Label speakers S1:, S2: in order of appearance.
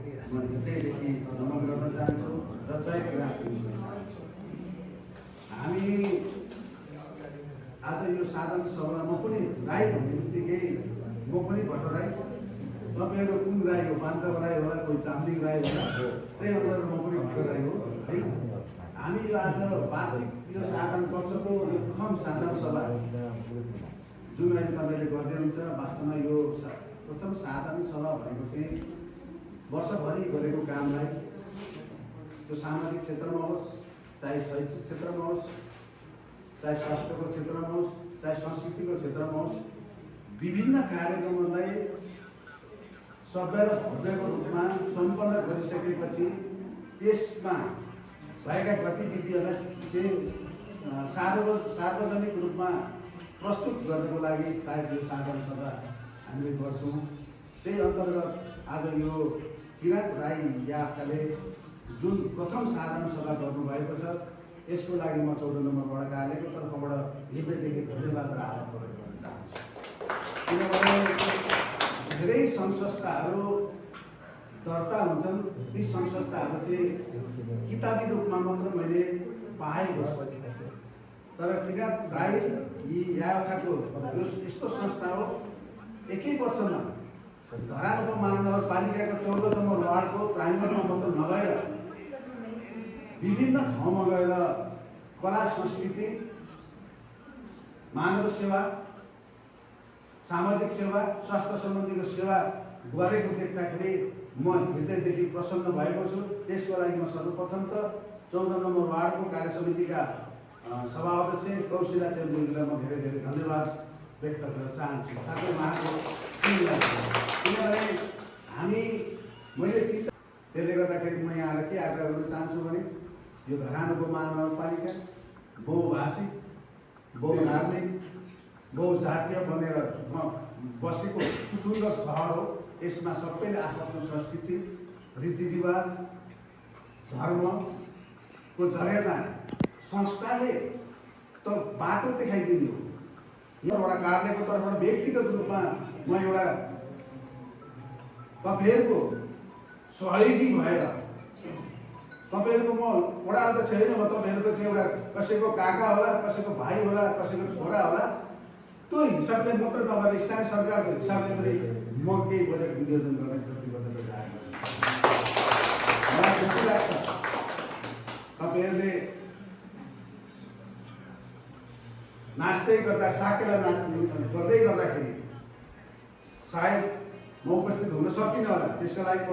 S1: हृदयदेखि नमन गर्न चाहन्छु र जय किराँत हामी आज यो साधारण सभामा पनि राई भन्ने बित्तिकै म पनि भट्टराई, तपाईँहरू कुन राई हो? बान्धव राई होला, कोही चामलिङ राई होला, त्यही अनुसार म पनि भट्टराई हो है। हामी यो आज वार्षिक यो साधारण वर्षको यो प्रथम साधारण सभा जुन अहिले तपाईँले गर्दै हुनुहुन्छ, वास्तवमा यो प्रथम साधारण सभा भनेको चाहिँ वर्षभरि गरेको कामलाई त्यो सामाजिक क्षेत्रमा होस्, चाहे शैक्षिक क्षेत्रमा होस्, चाहे स्वास्थ्यको क्षेत्रमा होस्, चाहे संस्कृतिको क्षेत्रमा होस्, विभिन्न कार्यक्रमहरूलाई सभ्य र भव्यको रूपमा सम्पन्न गरिसकेपछि त्यसमा भएका गतिविधिहरूलाई चाहिँ सार्वजनिक रूपमा प्रस्तुत गर्नको लागि सायद यो साधारण सभा हामीले गर्छौँ। त्यही अन्तर्गत आज यो किराँत राई याकाले जुन प्रथम साधारण सभा गर्नुभएको छ, यसको लागि म 14 नम्बर वडा कार्यालयको तर्फबाट हृदयदेखि धन्यवाद र आभार प्रकट गर्न चाहन्छु। किनभने धेरै सङ्घ संस्थाहरू दर्ता हुन्छन्, ती सङ्घ संस्थाहरू चाहिँ किताबी रूपमा मात्र मैले पाएको छु, तर किराँत राई यी याकाको यस्तो संस्था हो एकै वर्षमा धरानको महानगरपालिकाको 14 नम्बर वार्डको प्राइमेरीमा मात्र नगएर विभिन्न ठाउँमा गएर कला संस्कृति, मानव सेवा, सामाजिक सेवा, स्वास्थ्य सम्बन्धीको सेवा गरेको देख्दाखेरि म हृदयदेखि प्रसन्न भएको छु। त्यसको लागि म सर्वप्रथम त 14 नम्बर वार्डको कार्य समितिका सभाध्यक्ष कौशिला चेम्बुङलाई म धेरै धेरै धन्यवाद व्यक्त गर्न चाहन्छु। साथै उहाँको टिमलाई, किनभने मैले त्यसले गर्दाखेरि म यहाँ के आग्रह गर्न चाहन्छु भने यो धरानको महानगरपालिका बहुभाषिक, बहुधार्मिक, बहुजातीय बनेर बसेको सुन्दर सहर हो। यसमा सबैले आफ्नो संस्कृति, रीतिरिवाज, धर्मको जगेर्ना संस्थाले त बाटो देखाइदिने हो। एउटा कार्यालयको तर्फबाट व्यक्तिगत रूपमा म एउटा तपाईँहरूको सहयोगी भएर तपाईँहरूको म वडा अध्यक्ष होइन, म तपाईँहरूको चाहिँ एउटा कसैको काका होला, कसैको भाइ होला, कसैको छोरा होला, त्यो हिसाबले मात्र नभएर स्थानीय सरकारको हिसाबले पनि म केही बजेट विनियोजन गर्ने प्रतिबद्धता जाहेर गर्छु। मलाई खुसी लाग्छ तपाईँहरूले नाच्दै गर्दा साकेला गर्दै गर्दाखेरि सायद म उपस्थित हुन सकिनँ होला, त्यसको लागि म